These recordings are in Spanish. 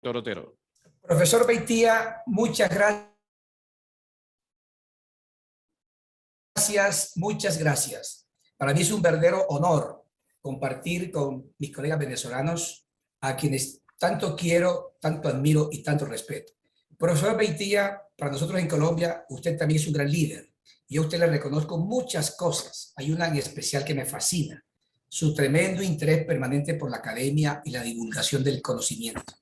Otero. Profesor Beitía, muchas gracias. Para mí es un verdadero honor compartir con mis colegas venezolanos, a quienes tanto quiero, tanto admiro y tanto respeto. Profesor Beitía, para nosotros en Colombia, usted también es un gran líder. Y a usted le reconozco muchas cosas. Hay una en especial que me fascina: su tremendo interés permanente por la academia y la divulgación del conocimiento.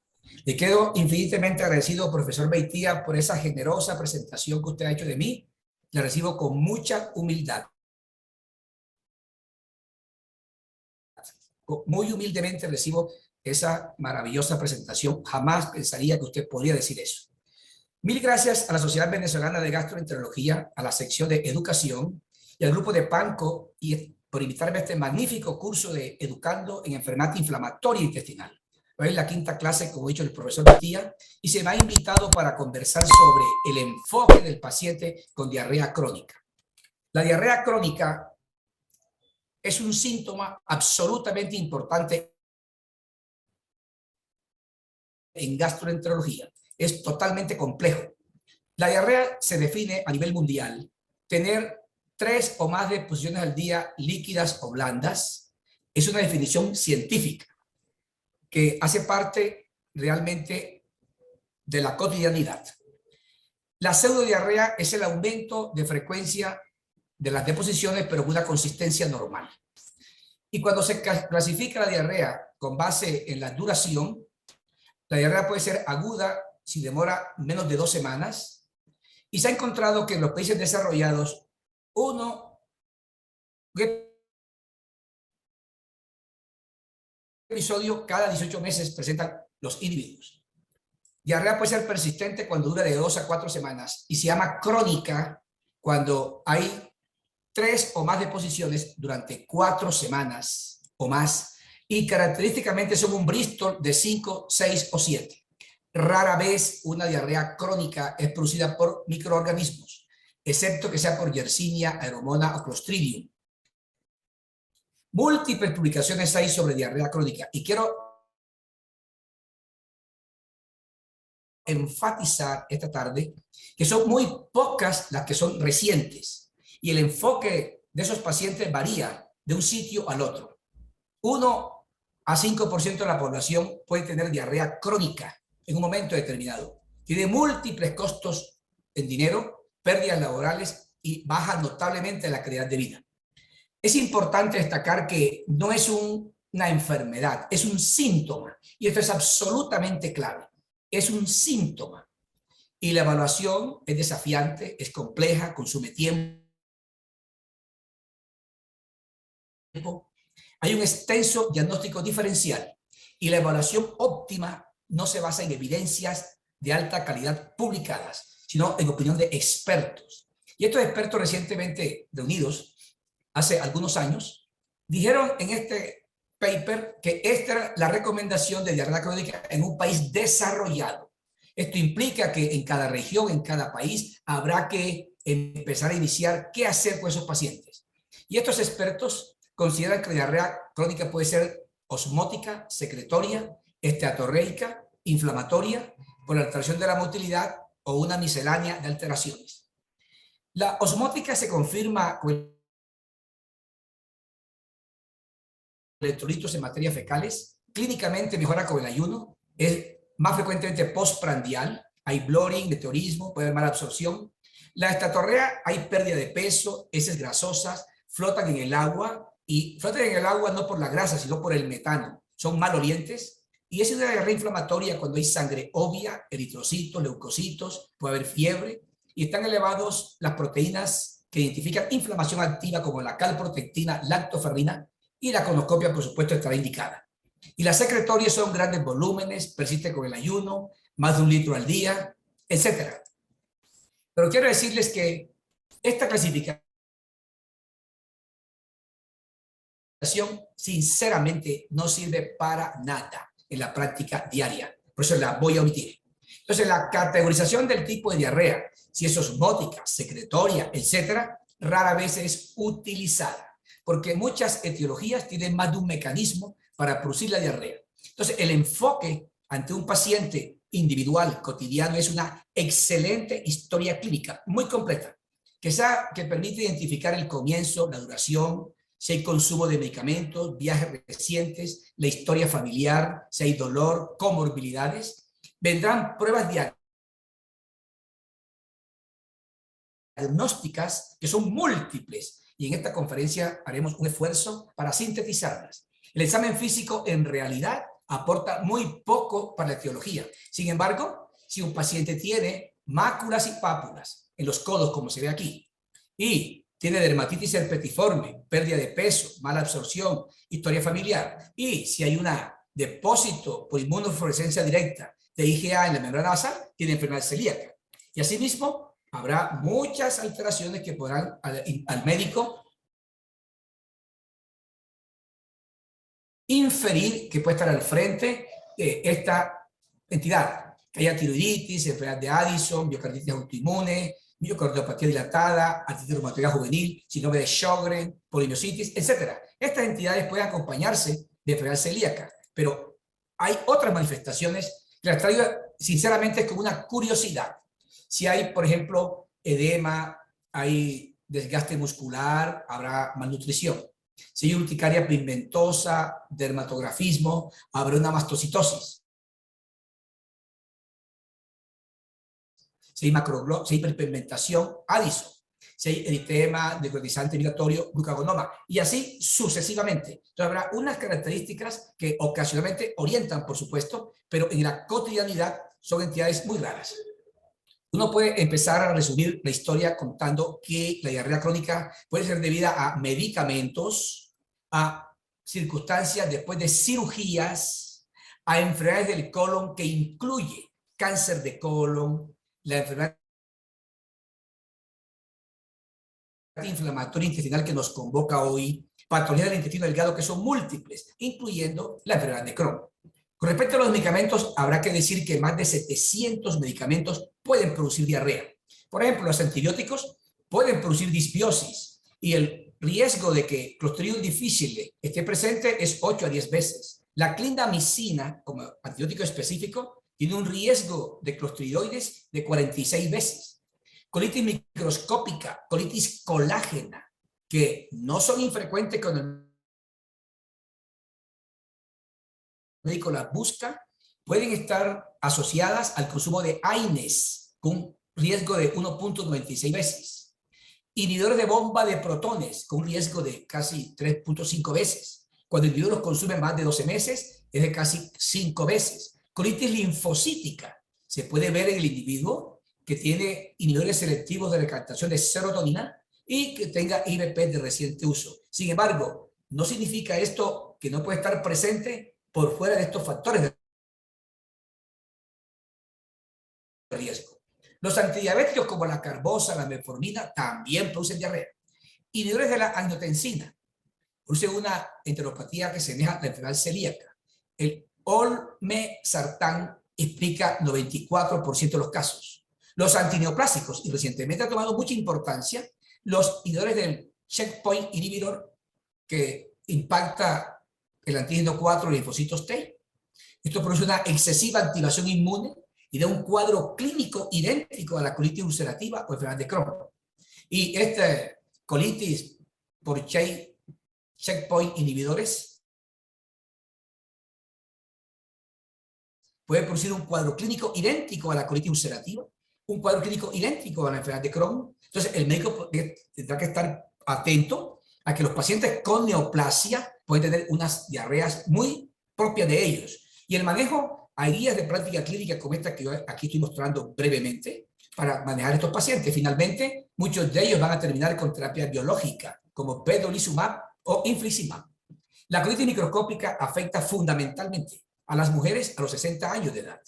Le quedo infinitamente agradecido, profesor Beitía, por esa generosa presentación que usted ha hecho de mí. La recibo con mucha humildad. Muy humildemente recibo esa maravillosa presentación. Jamás pensaría que usted podría decir eso. Mil gracias a la Sociedad Venezolana de Gastroenterología, a la sección de Educación y al grupo de PANCO por invitarme a este magnífico curso de Educando en Enfermedad Inflamatoria Intestinal. Hoy es la quinta clase, como ha dicho el profesor Beitía, y se me ha invitado para conversar sobre el enfoque del paciente con diarrea crónica. La diarrea crónica es un síntoma absolutamente importante en gastroenterología. Es totalmente complejo. La diarrea se define a nivel mundial tener 3 o más deposiciones al día líquidas o blandas. Es una definición científica que hace parte realmente de la cotidianidad. La pseudodiarrea es el aumento de frecuencia de las deposiciones, pero con una consistencia normal. Y cuando se clasifica la diarrea con base en la duración, la diarrea puede ser aguda si demora menos de 2 semanas, y se ha encontrado que en los países desarrollados, un episodio cada 18 meses presentan los individuos. Diarrea puede ser persistente cuando dura de 2 a 4 semanas y se llama crónica cuando hay 3 o más deposiciones durante 4 semanas o más, y característicamente son un Bristol de 5, 6 o 7. Rara vez una diarrea crónica es producida por microorganismos, excepto que sea por Yersinia, Aeromona o Clostridium. Múltiples publicaciones hay sobre diarrea crónica y quiero enfatizar esta tarde que son muy pocas las que son recientes, y el enfoque de esos pacientes varía de un sitio al otro. 1 a 5% de la población puede tener diarrea crónica en un momento determinado. Tiene múltiples costos en dinero, pérdidas laborales y baja notablemente la calidad de vida. Es importante destacar que no es una enfermedad, es un síntoma, y esto es absolutamente clave. Es un síntoma y la evaluación es desafiante, es compleja, consume tiempo. Hay un extenso diagnóstico diferencial y la evaluación óptima no se basa en evidencias de alta calidad publicadas, sino en opinión de expertos. Y estos expertos recientemente reunidos, hace algunos años, dijeron en este paper que esta era la recomendación de diarrea crónica en un país desarrollado. Esto implica que en cada región, en cada país, habrá que empezar a iniciar qué hacer con esos pacientes. Y estos expertos consideran que la diarrea crónica puede ser osmótica, secretoria, esteatorreica, inflamatoria, por alteración de la motilidad o una miscelánea de alteraciones. La osmótica se confirma con electrolitos en materias fecales, clínicamente mejora con el ayuno, es más frecuentemente postprandial, hay blurring, meteorismo, puede haber mala absorción. La esteatorrea, hay pérdida de peso, heces grasosas, flotan en el agua, y flotan en el agua no por la grasa, sino por el metano. Son malolientes, y es una diarrea inflamatoria cuando hay sangre obvia, eritrocitos, leucocitos, puede haber fiebre, y están elevados las proteínas que identifican inflamación activa como la calprotectina, lactoferrina, y la colonoscopia, por supuesto, estará indicada. Y las secretorias son grandes volúmenes, persiste con el ayuno, más de 1 litro al día, etc. Pero quiero decirles que esta clasificación, sinceramente, no sirve para nada en la práctica diaria. Por eso la voy a omitir. Entonces, la categorización del tipo de diarrea, si es osmótica, secretoria, etc., rara vez es utilizada, porque muchas etiologías tienen más de un mecanismo para producir la diarrea. Entonces, el enfoque ante un paciente individual, cotidiano, es una excelente historia clínica, muy completa, que permite identificar el comienzo, la duración, si hay consumo de medicamentos, viajes recientes, la historia familiar, si hay dolor, comorbilidades. Vendrán pruebas diagnósticas que son múltiples y en esta conferencia haremos un esfuerzo para sintetizarlas. El examen físico en realidad aporta muy poco para la etiología. Sin embargo, si un paciente tiene máculas y pápulas en los codos, como se ve aquí, y tiene dermatitis herpetiforme, pérdida de peso, mala absorción, historia familiar, y si hay un depósito por inmunofluorescencia directa de IgA en la membrana basal, tiene enfermedad celíaca. Y asimismo, habrá muchas alteraciones que podrán al médico inferir que puede estar al frente de esta entidad, que haya tiroiditis, enfermedad de Addison, miocarditis autoinmune, miocardiopatía dilatada, artritis reumatoidea juvenil, síndrome de Sjögren, polimiositis, etc. Estas entidades pueden acompañarse de enfermedad celíaca, pero hay otras manifestaciones que las traigo sinceramente como una curiosidad. Si hay, por ejemplo, edema, hay desgaste muscular, habrá malnutrición. Si hay urticaria pigmentosa, dermatografismo, habrá una mastocitosis. Si hay macroglobos, si hay hiperpigmentación, Addison. Si hay eritema, necrotizante migratorio, glucagonoma, y así sucesivamente. Entonces habrá unas características que ocasionalmente orientan, por supuesto, pero en la cotidianidad son entidades muy raras. Uno puede empezar a resumir la historia contando que la diarrea crónica puede ser debida a medicamentos, a circunstancias después de cirugías, a enfermedades del colon que incluye cáncer de colon, la enfermedad inflamatoria intestinal que nos convoca hoy, patologías del intestino delgado que son múltiples, incluyendo la enfermedad de Crohn. Con respecto a los medicamentos, habrá que decir que más de 700 medicamentos pueden producir diarrea. Por ejemplo, los antibióticos pueden producir disbiosis y el riesgo de que Clostridium difficile esté presente es 8 a 10 veces. La clindamicina, como antibiótico específico, tiene un riesgo de clostridioides de 46 veces. Colitis microscópica, colitis colágena, que no son infrecuentes con el médico las busca, pueden estar asociadas al consumo de AINES, con un riesgo de 1.96 veces. Inhibidores de bomba de protones, con un riesgo de casi 3.5 veces. Cuando el individuo los consume más de 12 meses, es de casi 5 veces. Colitis linfocítica, se puede ver en el individuo que tiene inhibidores selectivos de recaptación de serotonina y que tenga IBP de reciente uso. Sin embargo, no significa esto que no puede estar presente por fuera de estos factores de riesgo. Los antidiabéticos como la carbosa, la metformina también producen diarrea. Inhibidores de la angiotensina producen una enteropatía que semeja a la enfermedad celíaca. El olmesartán explica 94% de los casos. Los antineoplásicos, y recientemente ha tomado mucha importancia, los inhibidores del checkpoint inhibitor que impacta el antígeno 4 linfocitos T. Esto produce una excesiva activación inmune y da un cuadro clínico idéntico a la colitis ulcerativa o enfermedad de Crohn. Y esta colitis por checkpoint inhibidores puede producir un cuadro clínico idéntico a la colitis ulcerativa, un cuadro clínico idéntico a la enfermedad de Crohn. Entonces, el médico tendrá que estar atento a que los pacientes con neoplasia pueden tener unas diarreas muy propias de ellos. Y el manejo, hay guías de práctica clínica como esta que yo aquí estoy mostrando brevemente para manejar estos pacientes. Finalmente, muchos de ellos van a terminar con terapia biológica, como vedolizumab o infliximab. La colitis microscópica afecta fundamentalmente a las mujeres a los 60 años de edad.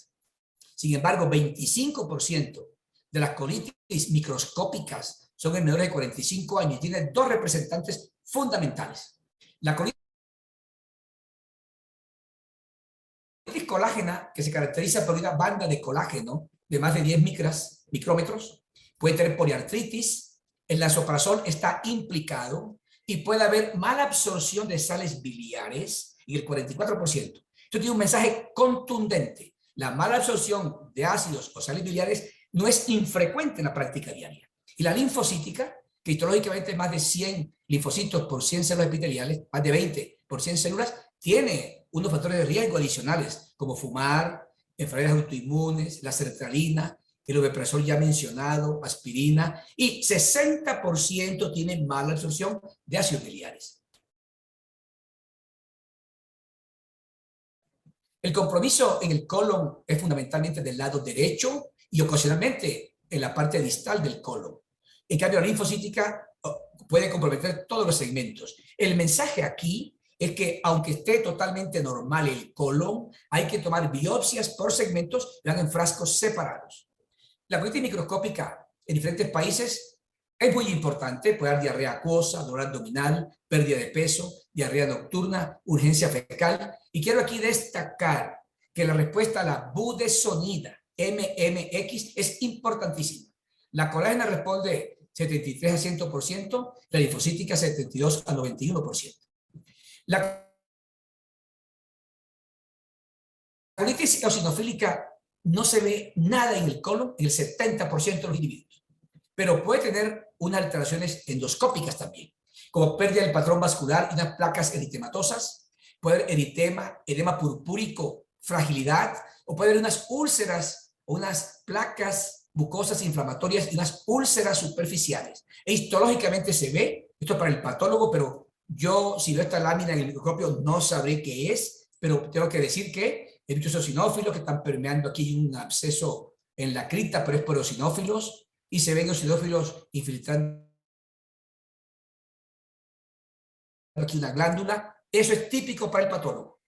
Sin embargo, 25% de las colitis microscópicas son en menores de 45 años y tienen dos representantes fundamentales. La colitis colágena, que se caracteriza por una banda de colágeno de más de 10 micrómetros, puede tener poliartritis, el lansoprazol está implicado y puede haber mala absorción de sales biliares y el 44%. Esto tiene un mensaje contundente. La mala absorción de ácidos o sales biliares no es infrecuente en la práctica diaria. Y la linfocítica, que histológicamente es más de 100 linfocitos por 100 células epiteliales, más de 20 por 100 células, tiene unos factores de riesgo adicionales, como fumar, enfermedades autoinmunes, la sertralina, el omeprazol ya mencionado, aspirina, y 60% tienen mala absorción de ácidos biliares. El compromiso en el colon es fundamentalmente del lado derecho y ocasionalmente en la parte distal del colon. En cambio, la linfocítica puede comprometer todos los segmentos. El mensaje aquí es que aunque esté totalmente normal el colon, hay que tomar biopsias por segmentos y en frascos separados. La colitis microscópica en diferentes países es muy importante. Puede dar diarrea acuosa, dolor abdominal, pérdida de peso, diarrea nocturna, urgencia fecal. Y quiero aquí destacar que la respuesta a la budesonida, MMX, es importantísima. La colágena responde 73 a 100%, la linfocítica 72 a 91%. La colitis eosinofílica no se ve nada en el colon en el 70% de los individuos, pero puede tener unas alteraciones endoscópicas también, como pérdida del patrón vascular y unas placas eritematosas, puede haber eritema, edema purpúrico, fragilidad, o puede haber unas úlceras o unas placas mucosas inflamatorias y unas úlceras superficiales. E histológicamente se ve, esto para el patólogo, pero yo si veo esta lámina en el microscopio no sabré qué es, pero tengo que decir que hay muchos eosinófilos que están permeando aquí un absceso en la cripta, pero es por eosinófilos, y se ven eosinófilos infiltrando aquí una glándula. Eso es típico para el patólogo.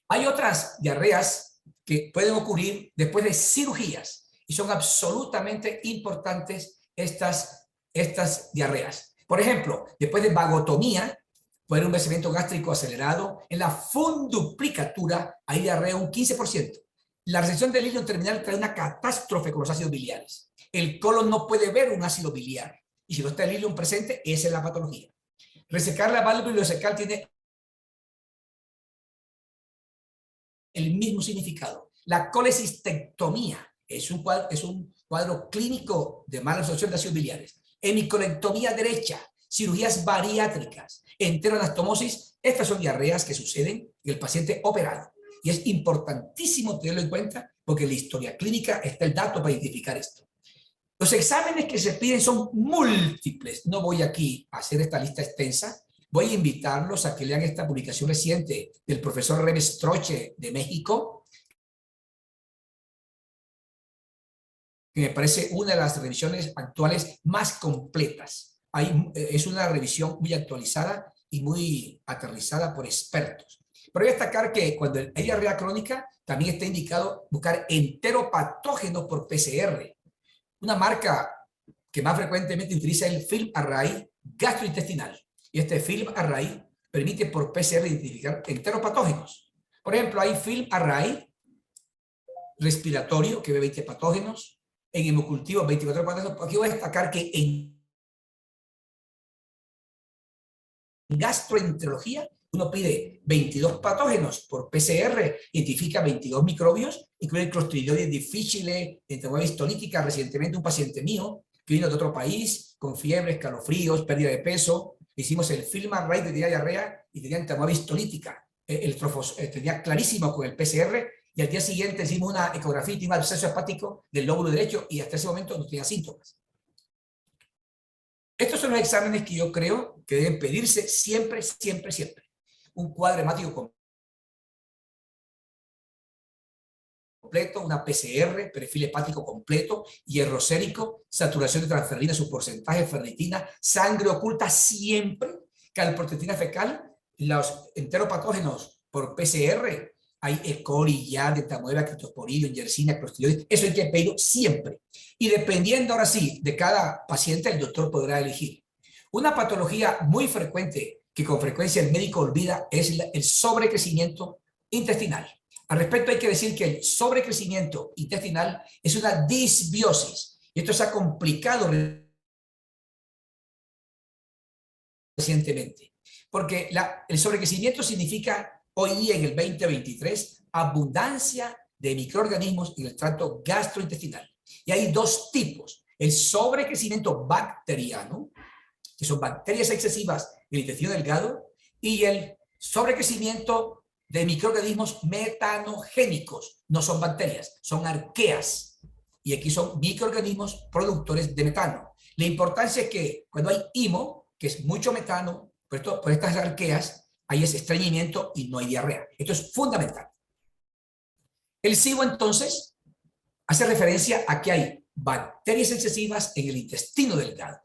Hay otras diarreas que pueden ocurrir después de cirugías y son absolutamente importantes estas diarreas. Por ejemplo, después de vagotomía, puede haber un crecimiento gástrico acelerado. En la funduplicatura hay diarrea un 15%. La resección del ileum terminal trae una catástrofe con los ácidos biliares. El colon no puede ver un ácido biliar. Y si no está el ileum presente, esa es la patología. Resecar la válvula ileocecal tiene el mismo significado. La colecistectomía es un cuadro clínico de mala absorción de ácidos biliares. Hemicolectomía derecha, cirugías bariátricas, enteroanastomosis, estas son diarreas que suceden en el paciente operado. Y es importantísimo tenerlo en cuenta porque en la historia clínica está el dato para identificar esto. Los exámenes que se piden son múltiples. No voy aquí a hacer esta lista extensa. Voy a invitarlos a que lean esta publicación reciente del profesor Reves Troche de México, que me parece una de las revisiones actuales más completas. Es una revisión muy actualizada y muy aterrizada por expertos. Pero voy a destacar que cuando hay diarrea crónica, también está indicado buscar enteropatógenos por PCR. Una marca que más frecuentemente utiliza el film array gastrointestinal. Y este film array permite por PCR identificar enteropatógenos. Por ejemplo, hay film array respiratorio que ve 20 patógenos, en hemocultivo 24 patógenos. Aquí voy a destacar que en gastroenterología uno pide 22 patógenos por PCR, identifica 22 microbios, incluye Clostridium difficile, enfermedad histolítica. Recientemente un paciente mío que vino de otro país con fiebre, escalofríos, pérdida de peso, hicimos el film array de diarrea y tenía enfermedad histolítica. El trofos tenía clarísimo con el PCR y al día siguiente hicimos una ecografía y tenía un absceso hepático del lóbulo derecho y hasta ese momento no tenía síntomas. Estos son los exámenes que yo creo que deben pedirse siempre, siempre, siempre. Un cuadro hemático completo, una PCR, perfil hepático completo, hierro sérico, saturación de transferrina, su porcentaje, ferritina, sangre oculta siempre, calprotectina fecal, los enteropatógenos por PCR, hay E. coli, Yardia, Tamoeba, Cryptosporidium, Yersinia, Clostridium, eso hay que pedirlo siempre. Y dependiendo ahora sí de cada paciente, el doctor podrá elegir. Una patología muy frecuente que con frecuencia el médico olvida es el sobrecrecimiento intestinal. Al respecto hay que decir que el sobrecrecimiento intestinal es una disbiosis. Y esto se ha complicado recientemente. Porque el sobrecrecimiento significa hoy día en el 2023 abundancia de microorganismos en el tracto gastrointestinal. Y hay dos tipos: el sobrecrecimiento bacteriano, que son bacterias excesivas en el intestino delgado, y el sobrecrecimiento de microorganismos metanogénicos. No son bacterias, son arqueas. Y aquí son microorganismos productores de metano. La importancia es que cuando hay IMO, que es mucho metano, por estas arqueas, hay ese estreñimiento y no hay diarrea. Esto es fundamental. El SIBO, entonces, hace referencia a que hay bacterias excesivas en el intestino delgado.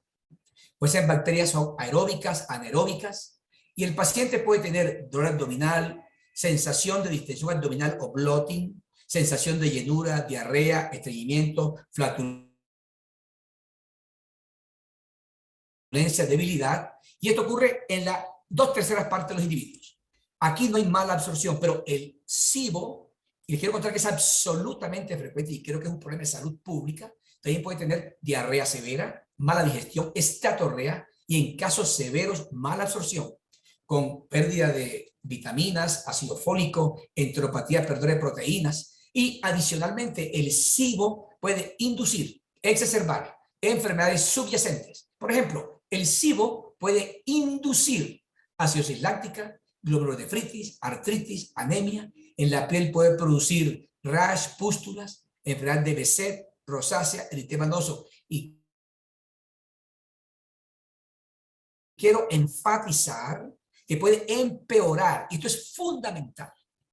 Pueden ser bacterias aeróbicas, anaeróbicas, y el paciente puede tener dolor abdominal, sensación de distensión abdominal o bloating, sensación de llenura, diarrea, estreñimiento, flatulencia, debilidad, y esto ocurre en la 2/3 partes de los individuos. Aquí no hay mala absorción, pero el SIBO, y les quiero contar que es absolutamente frecuente y creo que es un problema de salud pública, también puede tener diarrea severa, mala digestión, estatorrea y en casos severos mala absorción, con pérdida de vitaminas, ácido fólico, enteropatía, pérdida de proteínas, y adicionalmente el SIBO puede inducir, exacerbar enfermedades subyacentes. Por ejemplo, el SIBO puede inducir acidosis láctica, glomurulonefritis, artritis, anemia. En la piel puede producir rash, pústulas, enfermedad de Behçet, rosácea, eritema nodoso. Y quiero enfatizar que puede empeorar, y esto es fundamental,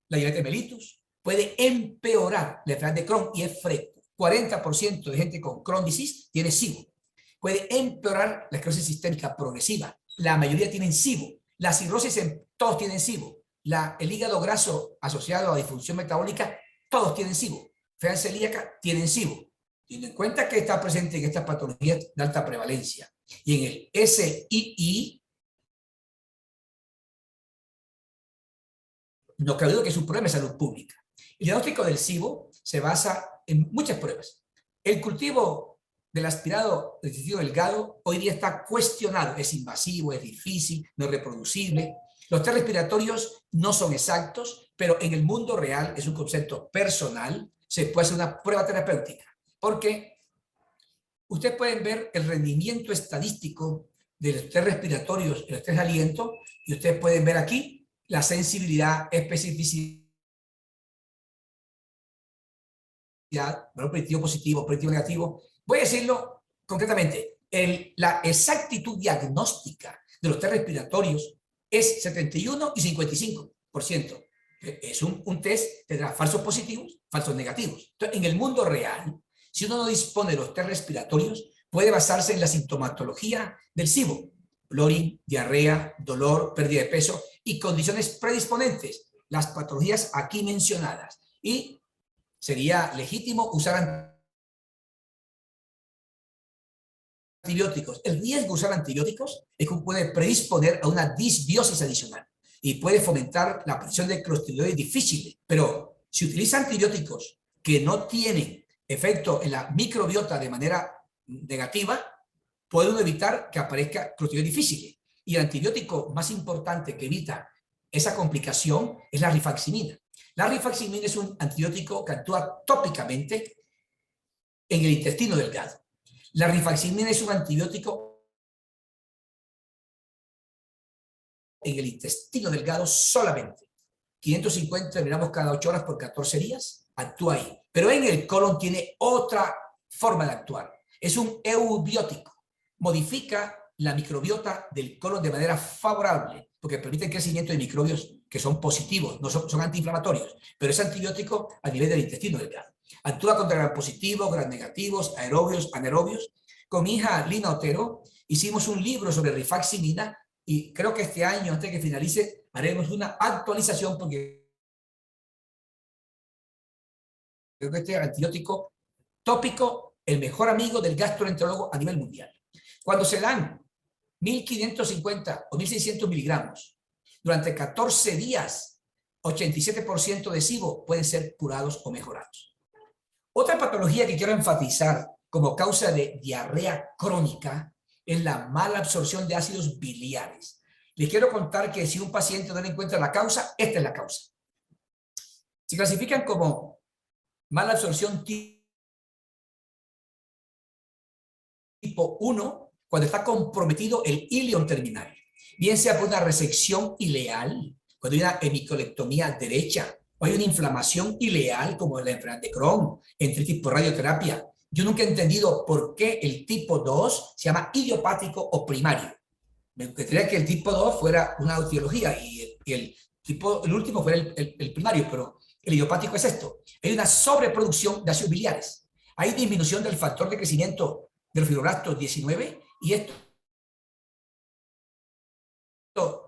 la diabetes mellitus puede empeorar la enfermedad de Crohn y es frecuente. 40% de gente con Crohn disease tiene SIBO. Puede empeorar la esclerosis sistémica progresiva. La mayoría tienen SIBO. La cirrosis, todos tienen SIBO. El hígado graso asociado a disfunción metabólica, todos tienen SIBO. Enfermedad celíaca, tienen SIBO. Teniendo en cuenta que está presente en estas patologías de alta prevalencia. Y en el SII, no cabe duda que es un problema de salud pública. El diagnóstico del SIBO se basa en muchas pruebas. El cultivo del aspirado del intestino delgado hoy día está cuestionado. Es invasivo, es difícil, no es reproducible. Los test respiratorios no son exactos, pero en el mundo real es un concepto personal. Se puede hacer una prueba terapéutica, porque ustedes pueden ver el rendimiento estadístico de los test respiratorios y los test de aliento, y ustedes pueden ver aquí la sensibilidad, especificidad, valor predictivo positivo, predictivo negativo. Voy a decirlo concretamente, la exactitud diagnóstica de los test respiratorios es 71 y 55%. Es un test, tendrá falsos positivos, falsos negativos. Entonces, en el mundo real, si uno no dispone de los test respiratorios, puede basarse en la sintomatología del SIBO: bloating, diarrea, dolor, pérdida de peso y condiciones predisponentes, las patologías aquí mencionadas. Y sería legítimo usar antibióticos. El riesgo de usar antibióticos es que puede predisponer a una disbiosis adicional y puede fomentar la aparición de clostridioides difíciles. Pero si utiliza antibióticos que no tienen efecto en la microbiota de manera negativa, puede uno evitar que aparezca clostridioides difíciles. Y el antibiótico más importante que evita esa complicación es la rifaximina. La rifaximina es un antibiótico que actúa tópicamente en el intestino delgado. La rifaximina es un antibiótico en el intestino delgado solamente. 550 miligramos cada 8 horas por 14 días, actúa ahí. Pero en el colon tiene otra forma de actuar. Es un eubiótico. Modifica la microbiota del colon de manera favorable, porque permite el crecimiento de microbios que son positivos, no son antiinflamatorios, pero es antibiótico a nivel del intestino delgado. Actúa contra gram positivos, gram negativos, aerobios, anaerobios. Con mi hija Lina Otero hicimos un libro sobre rifaximina y creo que este año, antes de que finalice, haremos una actualización porque creo que este antibiótico tópico, el mejor amigo del gastroenterólogo a nivel mundial. Cuando se dan 1.550 o 1.600 miligramos durante 14 días, 87% de SIBO pueden ser curados o mejorados. Otra patología que quiero enfatizar como causa de diarrea crónica es la mala absorción de ácidos biliares. Les quiero contar que si un paciente no le encuentra la causa, esta es la causa. Se clasifican como mala absorción tipo 1 cuando está comprometido el ilion terminal, bien sea por una resección ileal, cuando hay una hemicolectomía derecha, o hay una inflamación ileal como la enfermedad de Crohn, enteritis por radioterapia. Yo nunca he entendido por qué el tipo 2 se llama idiopático o primario. Me gustaría que el tipo 2 fuera una etiología y el último fuera el primario, pero el idiopático es esto. Hay una sobreproducción de ácidos biliares. Hay disminución del factor de crecimiento de los fibroblastos 19 y este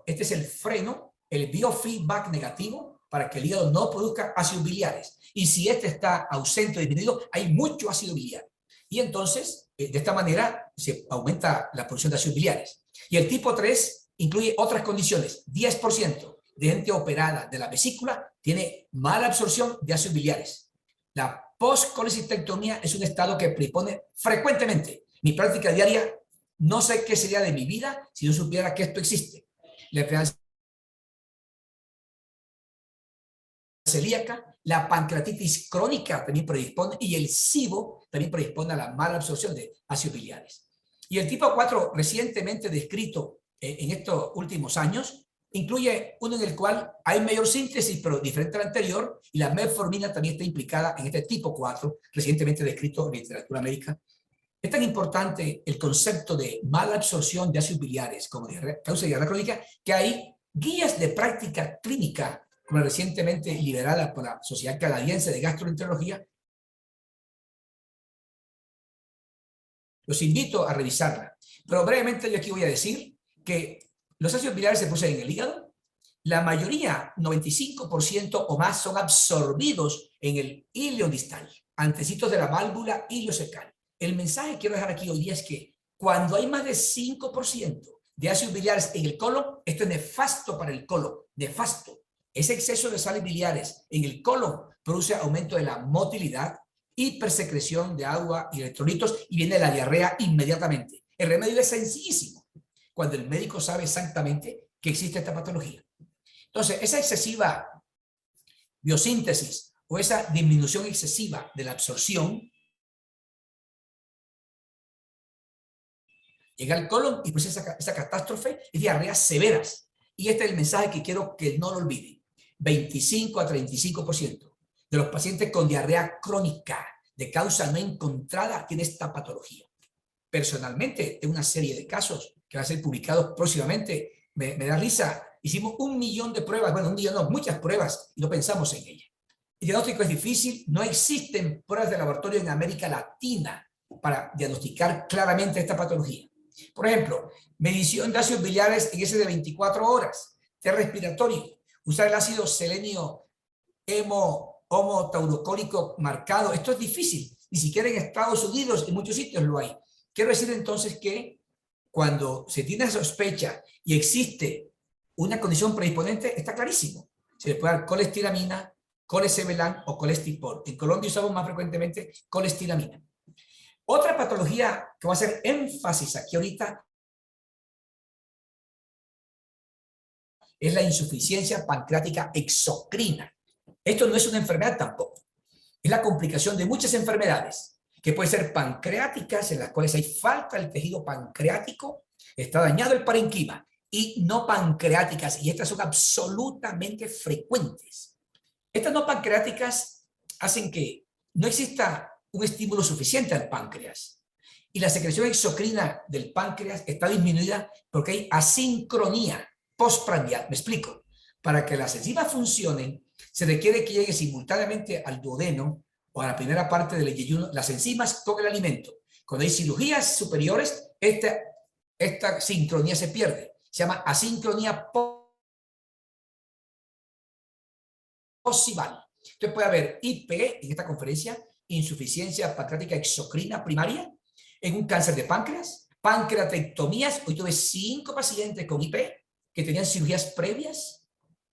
es el freno, el biofeedback negativo para que el hígado no produzca ácidos biliares. Y si este está ausente o disminuido, hay mucho ácido biliar. Y entonces, de esta manera, se aumenta la producción de ácidos biliares. Y el tipo 3 incluye otras condiciones. 10% de gente operada de la vesícula tiene mala absorción de ácidos biliares. La post-colecistectomía es un estado que predispone frecuentemente. Mi práctica diaria, no sé qué sería de mi vida si no supiera que esto existe. La enfermedad celíaca, la pancreatitis crónica también predispone y el SIBO también predispone a la mala absorción de ácidos biliares. Y el tipo 4 recientemente descrito en estos últimos años incluye uno en el cual hay mayor síntesis pero diferente al anterior y la metformina también está implicada en este tipo 4 recientemente descrito en la literatura médica. Es tan importante el concepto de mala absorción de ácidos biliares como causa de diarrea crónica que hay guías de práctica clínica como recientemente liberada por la Sociedad Canadiense de Gastroenterología. Los invito a revisarla. Pero brevemente yo aquí voy a decir que los ácidos biliares se producen en el hígado. La mayoría, 95% o más, son absorbidos en el ilio distal, antecitos de la válvula iliocecal. El mensaje que quiero dejar aquí hoy día es que cuando hay más de 5% de ácidos biliares en el colon, esto es nefasto para el colon, nefasto. Ese exceso de sales biliares en el colon produce aumento de la motilidad, hipersecreción de agua y electrolitos y viene la diarrea inmediatamente. El remedio es sencillísimo cuando el médico sabe exactamente que existe esta patología. Entonces, esa excesiva biosíntesis o esa disminución excesiva de la absorción llega al colon y pues esa catástrofe es diarreas severas. Y este es el mensaje que quiero que no lo olviden. 25 a 35% de los pacientes con diarrea crónica de causa no encontrada tiene esta patología. Personalmente, tengo una serie de casos que van a ser publicados próximamente. Me da risa. Hicimos 1 millón de pruebas, bueno, 1 millón no, muchas pruebas y no pensamos en ellas. El diagnóstico es difícil, no existen pruebas de laboratorio en América Latina para diagnosticar claramente esta patología. Por ejemplo, medición de ácidos biliares en ese de 24 horas, test respiratorio, usar el ácido selenio homotaurucólico marcado. Esto es difícil, ni siquiera en Estados Unidos, en muchos sitios lo hay. Quiero decir entonces que cuando se tiene sospecha y existe una condición predisponente, está clarísimo. Se le puede dar colestiramina, colestevelan o colestipol. En Colombia usamos más frecuentemente colestiramina. Otra patología que voy a hacer énfasis aquí ahorita es la insuficiencia pancreática exocrina. Esto no es una enfermedad tampoco. Es la complicación de muchas enfermedades que pueden ser pancreáticas, en las cuales hay falta del tejido pancreático, está dañado el parenquima, y no pancreáticas, y estas son absolutamente frecuentes. Estas no pancreáticas hacen que no exista un estímulo suficiente al páncreas, y la secreción exocrina del páncreas está disminuida porque hay asincronía postprandial. Me explico. Para que las enzimas funcionen, se requiere que llegue simultáneamente al duodeno o a la primera parte del yeyuno las enzimas con el alimento. Cuando hay cirugías superiores, esta sincronía se pierde. Se llama asincronía posival. Entonces puede haber IP en esta conferencia, insuficiencia pancreática exocrina primaria, en un cáncer de páncreas, pancreatectomías. Hoy tuve 5 pacientes con IP que tenían cirugías previas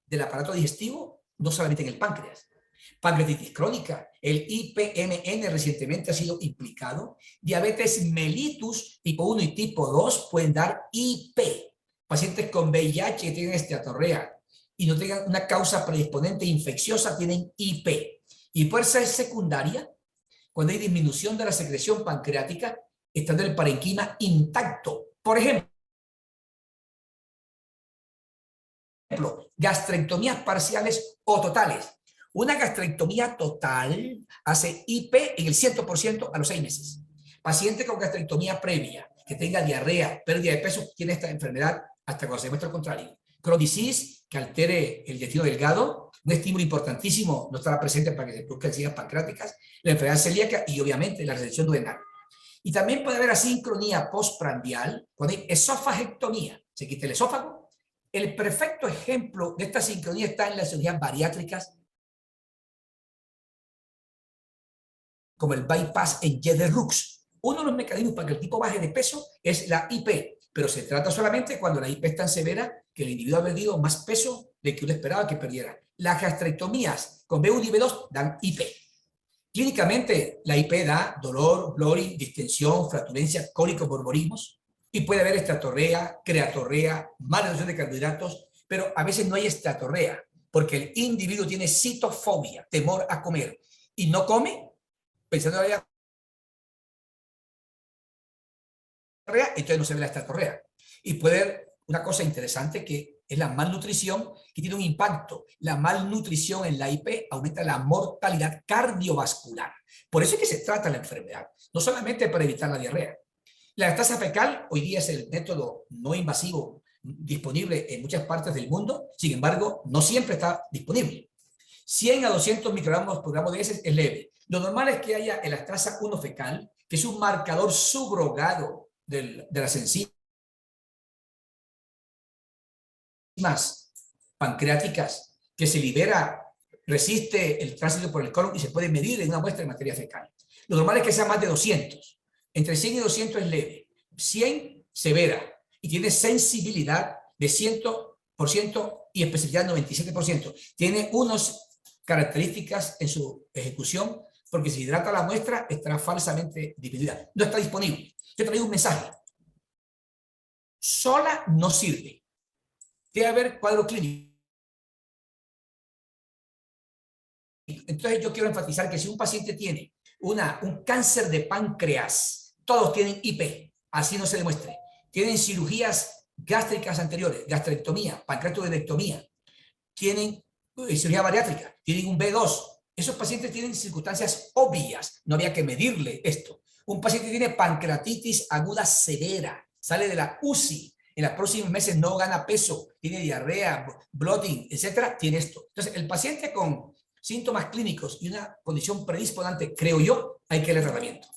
del aparato digestivo, no solamente en el páncreas. Pancreatitis crónica, el IPMN recientemente ha sido implicado. Diabetes mellitus tipo 1 y tipo 2 pueden dar IP. Pacientes con VIH que tienen esteatorrea y no tengan una causa predisponente infecciosa tienen IP. Y puede ser secundaria cuando hay disminución de la secreción pancreática, estando el parenquima intacto. Por ejemplo, gastrectomías parciales o totales. Una gastrectomía total hace IP en el 100% a los 6 meses. Paciente con gastrectomía previa, que tenga diarrea, pérdida de peso, tiene esta enfermedad hasta cuando se demuestra lo contrario. Crohn's disease, que altere el intestino delgado, un estímulo importantísimo no estará presente para que se produzcan enzimas pancreáticas, la enfermedad celíaca y obviamente la recepción duodenal. Y también puede haber asincronía postprandial, cuando hay esofagectomía, se quita el esófago. El perfecto ejemplo de esta sincronía está en las cirugías bariátricas, como el bypass en Jeder-Rux. Uno de los mecanismos para que el tipo baje de peso es la IP, pero se trata solamente cuando la IP es tan severa que el individuo ha perdido más peso de que uno esperaba que perdiera. Las gastrectomías con B1 y B2 dan IP. Clínicamente, la IP da dolor, bloating, distensión, flatulencia, cólicos, borborismos, y puede haber estatorrea, creatorrea, mala reducción de carbohidratos, pero a veces no hay estatorrea, porque el individuo tiene citofobia, temor a comer, y no come pensando en la diarrea, entonces no se ve la estatorrea. Y puede haber una cosa interesante que es la malnutrición, que tiene un impacto. La malnutrición en la IP aumenta la mortalidad cardiovascular. Por eso es que se trata la enfermedad, no solamente para evitar la diarrea. La lactancia fecal hoy día es el método no invasivo disponible en muchas partes del mundo, sin embargo, no siempre está disponible. 100 a 200 microgramos por gramo de heces es leve. Lo normal es que haya elastasa 1 fecal, que es un marcador subrogado de las enzimas pancreáticas que se libera, resiste el tránsito por el colon y se puede medir en una muestra de materia fecal. Lo normal es que sea más de 200. Entre 100 y 200 es leve. 100, severa. Y tiene sensibilidad de 100% y especificidad 97%. Tiene unas características en su ejecución, porque si hidrata la muestra, estará falsamente disminuida. No está disponible. Yo traigo un mensaje. Sola no sirve. Debe haber cuadro clínico. Entonces yo quiero enfatizar que si un paciente tiene un cáncer de páncreas, todos tienen IP, así no se demuestre. Tienen cirugías gástricas anteriores, gastrectomía, pancreatoidectomía, tienen cirugía bariátrica, tienen un B2. Esos pacientes tienen circunstancias obvias, no había que medirle esto. Un paciente tiene pancreatitis aguda severa, sale de la UCI, en los próximos meses no gana peso, tiene diarrea, bloating, etcétera, tiene esto. Entonces, el paciente con síntomas clínicos y una condición predisponente, creo yo, hay que darle tratamiento.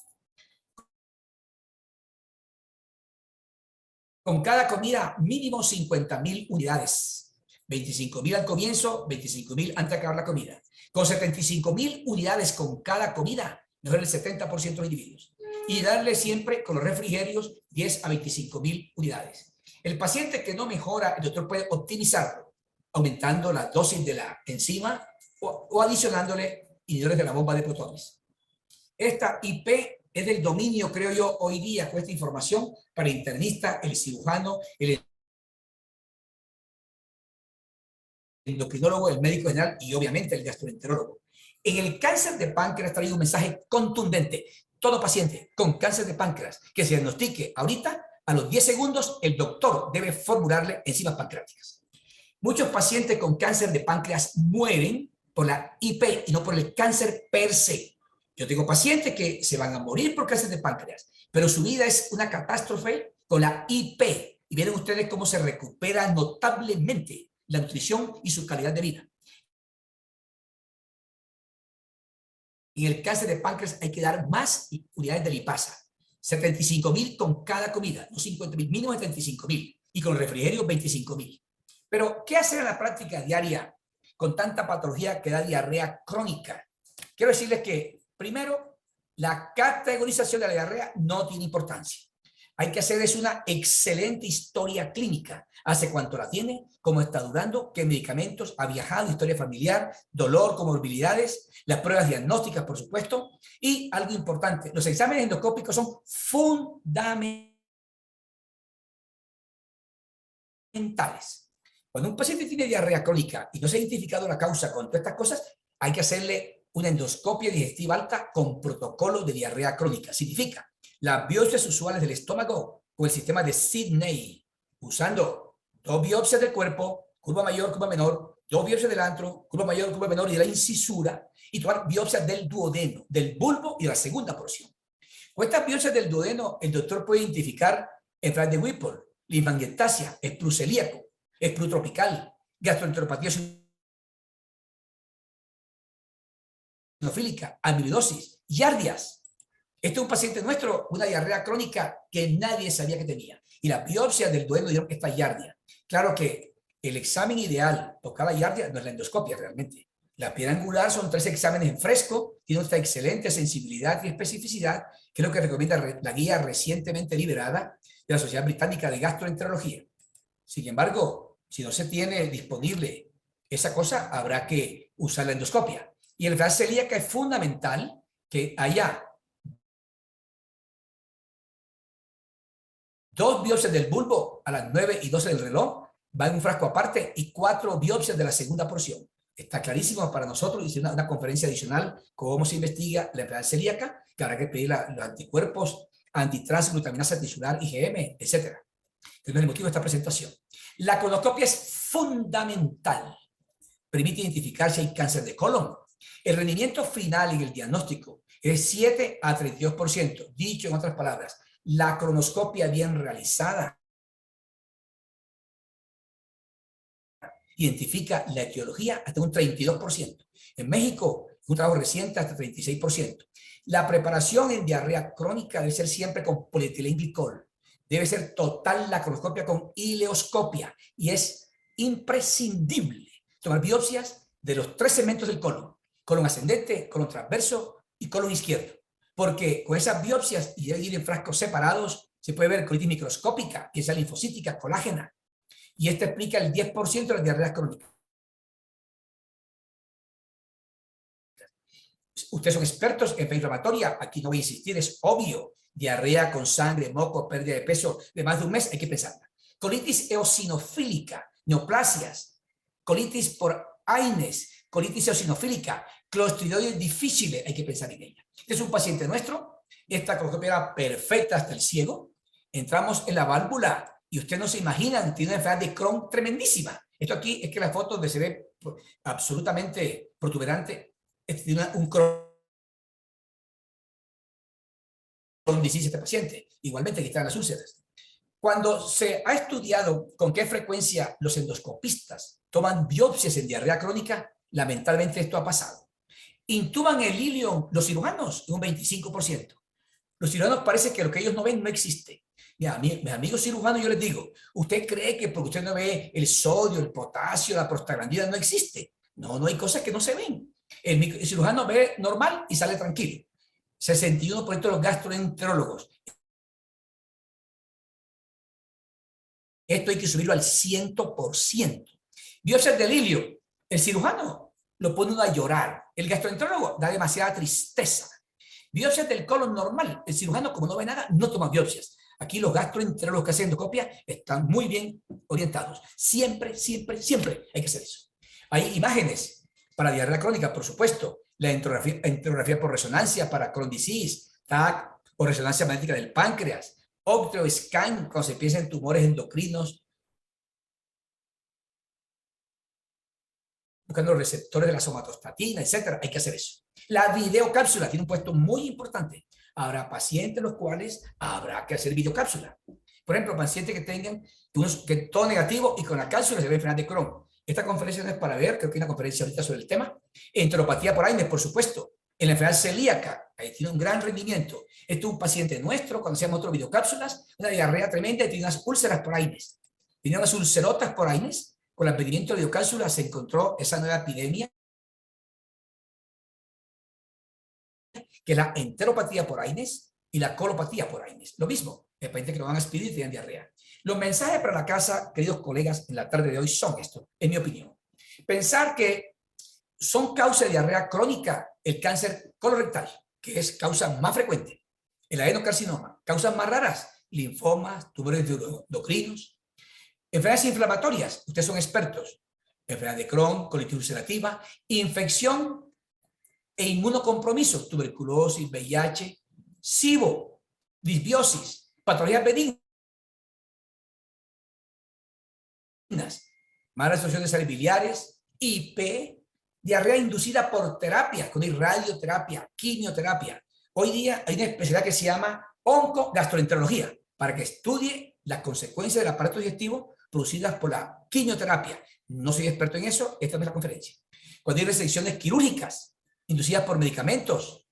Con cada comida, mínimo 50.000 unidades. 25.000 al comienzo, 25.000 antes de acabar la comida. Con 75.000 unidades con cada comida, mejor el 70% de los individuos. Y darle siempre con los refrigerios 10 a 25.000 unidades. El paciente que no mejora, el doctor puede optimizarlo, aumentando la dosis de la enzima o adicionándole inhibidores de la bomba de protones. Esta IP es del dominio, creo yo, hoy día con esta información para el internista, el cirujano, el endocrinólogo, el médico general y obviamente el gastroenterólogo. En el cáncer de páncreas traigo un mensaje contundente. Todo paciente con cáncer de páncreas que se diagnostique ahorita, a los 10 segundos, el doctor debe formularle enzimas pancreáticas. Muchos pacientes con cáncer de páncreas mueren por la IP y no por el cáncer per se. Yo tengo pacientes que se van a morir por cáncer de páncreas, pero su vida es una catástrofe con la IP. Y miren ustedes cómo se recupera notablemente la nutrición y su calidad de vida. En el cáncer de páncreas hay que dar más unidades de lipasa. 75.000 con cada comida, no 50.000, mínimo 75.000. Y con refrigerio 25.000. Pero, ¿qué hacer en la práctica diaria con tanta patología que da diarrea crónica? Quiero decirles que, primero, la categorización de la diarrea no tiene importancia. Hay que hacerles una excelente historia clínica. ¿Hace cuánto la tiene? ¿Cómo está durando? ¿Qué medicamentos? ¿Ha viajado? ¿Historia familiar? ¿Dolor? ¿Comorbilidades? Las pruebas diagnósticas, por supuesto. Y algo importante, los exámenes endoscópicos son fundamentales. Cuando un paciente tiene diarrea crónica y no se ha identificado la causa con todas estas cosas, hay que hacerle una endoscopia digestiva alta con protocolo de diarrea crónica. Significa las biopsias usuales del estómago con el sistema de Sidney, usando 2 biopsias del cuerpo, curva mayor, curva menor, 2 biopsias del antro, curva mayor, curva menor y de la incisura, y tomar biopsias del duodeno, del bulbo y de la segunda porción. Con estas biopsias del duodeno, el doctor puede identificar enfermedad de Whipple, linfangiectasia, espru celíaco, espru tropical, gastroenteropatía eosinofílica, amiloidosis, giardias. Este es un paciente nuestro, una diarrea crónica que nadie sabía que tenía. Y las biopsias del duodeno dieron esta giardia. Claro que el examen ideal para cada giardia no es la endoscopia realmente. La piedra angular son 3 exámenes en fresco, tiene esta excelente sensibilidad y especificidad, que es lo que recomienda la guía recientemente liberada de la Sociedad Británica de Gastroenterología. Sin embargo, si no se tiene disponible esa cosa, habrá que usar la endoscopia. Y en la enfermedad celíaca es fundamental que haya 2 biopsias del bulbo a las 9 y 12 del reloj, va en un frasco aparte, y 4 biopsias de la segunda porción. Está clarísimo para nosotros, hice una conferencia adicional, cómo se investiga la enfermedad celíaca, que habrá que pedir los anticuerpos, antitransglutaminasa tisular, IgM, etc. Este es el motivo de esta presentación. La colonoscopia es fundamental. Permite identificar si hay cáncer de colon. El rendimiento final en el diagnóstico es 7 a 32%. Dicho en otras palabras, la colonoscopia bien realizada identifica la etiología hasta un 32%. En México, un trabajo reciente hasta 36%. La preparación en diarrea crónica debe ser siempre con polietilenglicol. Debe ser total la colonoscopia con ileoscopia. Y es imprescindible tomar biopsias de los 3 segmentos del colon. Colon ascendente, colon transverso y colon izquierdo. Porque con esas biopsias, y debe ir en frascos separados, se puede ver colitis microscópica, que es la linfocítica, colágena. Y esto explica el 10% de las diarreas crónicas. Ustedes son expertos en enfermedad inflamatoria, aquí no voy a insistir, es obvio. Diarrea con sangre, moco, pérdida de peso de más de un mes, hay que pensarla. Colitis eosinofílica, neoplasias, colitis por AINES, colitis eosinofílica, clostridoides difíciles, hay que pensar en ella. Este es un paciente nuestro, esta colonoscopia era perfecta hasta el ciego. Entramos en la válvula y ustedes no se imaginan, tiene una enfermedad de Crohn tremendísima. Esto aquí es que la foto donde se ve absolutamente protuberante, tiene un Crohn disease este paciente. Igualmente aquí están las úlceras. Cuando se ha estudiado con qué frecuencia los endoscopistas toman biopsias en diarrea crónica, lamentablemente esto ha pasado. Intuban el ilion los cirujanos en un 25%. Los cirujanos parece que lo que ellos no ven no existe. Mira, mis amigos cirujanos, yo les digo, ¿usted cree que porque usted no ve el sodio, el potasio, la prostaglandina no existe? No, no hay cosas que no se ven. El cirujano ve normal y sale tranquilo. 61% de los gastroenterólogos. Esto hay que subirlo al 100%. Biopsias del ilio. El cirujano lo pone uno a llorar. El gastroenterólogo da demasiada tristeza. Biopsias del colon normal. El cirujano, como no ve nada, no toma biopsias. Aquí los gastroenterólogos que hacen endoscopia están muy bien orientados. Siempre, siempre, siempre hay que hacer eso. Hay imágenes para diarrea crónica, por supuesto. La enterografía por resonancia para Crohn disease, TAC o resonancia magnética del páncreas, Octreoscan cuando se piensa en tumores endocrinos, buscando los receptores de la somatostatina, etcétera. Hay que hacer eso. La videocápsula tiene un puesto muy importante. Habrá pacientes los cuales habrá que hacer videocápsula. Por ejemplo, pacientes que tengan que todo negativo y con la cápsula se ve enfermedad de Crohn. Esta conferencia no es para ver, creo que hay una conferencia ahorita sobre el tema. Enteropatía por AINES, por supuesto. En la enfermedad celíaca, ahí tiene un gran rendimiento. Este es un paciente nuestro, cuando hacíamos otras videocápsulas, una diarrea tremenda y tiene unas úlceras por AINES. Tenía unas ulcerotas por AINES. Con el pedimiento de videocápsulas se encontró esa nueva epidemia, que es la enteropatía por AINES y la colopatía por AINES. Lo mismo, el paciente que lo van a expedir y tienen diarrea. Los mensajes para la casa, queridos colegas, en la tarde de hoy son estos, en mi opinión. Pensar que son causa de diarrea crónica el cáncer colorectal, que es causa más frecuente, el adenocarcinoma, causas más raras, linfomas, tumores endocrinos, enfermedades inflamatorias, ustedes son expertos, enfermedad de Crohn, colitis ulcerativa, infección e inmunocompromiso, tuberculosis, VIH, SIBO, disbiosis, patologías benignas, malas asociaciones de sales biliares, IP, diarrea inducida por terapia, con radioterapia, quimioterapia. Hoy día hay una especialidad que se llama oncogastroenterología, para que estudie las consecuencias del aparato digestivo producidas por la quimioterapia. No soy experto en eso, esta no es la conferencia. Cuando hay resecciones quirúrgicas inducidas por medicamentos,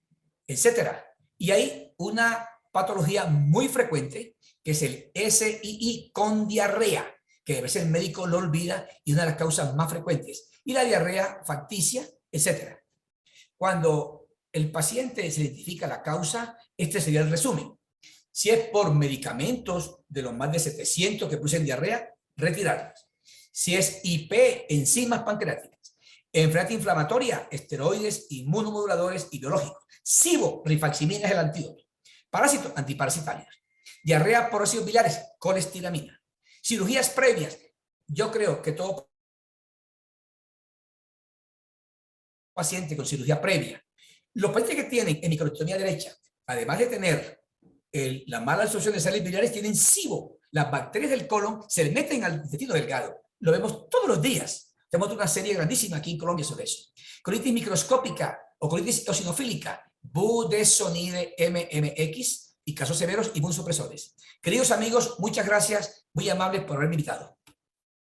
etcétera. Y hay una patología muy frecuente que es el SII con diarrea, que a veces el médico lo olvida y es una de las causas más frecuentes. Y la diarrea facticia, etcétera. Cuando el paciente se identifica la causa, este sería el resumen. Si es por medicamentos, de los más de 700 que producen diarrea, retirarlos. Si es IP, enzimas pancreáticas. Enfermedad inflamatoria, esteroides, inmunomoduladores y biológicos. SIBO, rifaximina es el antídoto. Parásitos, antiparasitarios. Diarrea por ácidos biliares, colestiramina. Cirugías previas. Yo creo que todo paciente con cirugía previa, los pacientes que tienen hemicolectomía derecha, además de tener la mala absorción de sales biliares, tienen SIBO. Las bacterias del colon se le meten al intestino delgado. Lo vemos todos los días. Tenemos una serie grandísima aquí en Colombia sobre eso. Colitis microscópica o colitis eosinofílica, budesonide MMX y casos severos inmunosupresores. Queridos amigos, muchas gracias, muy amables por haberme invitado.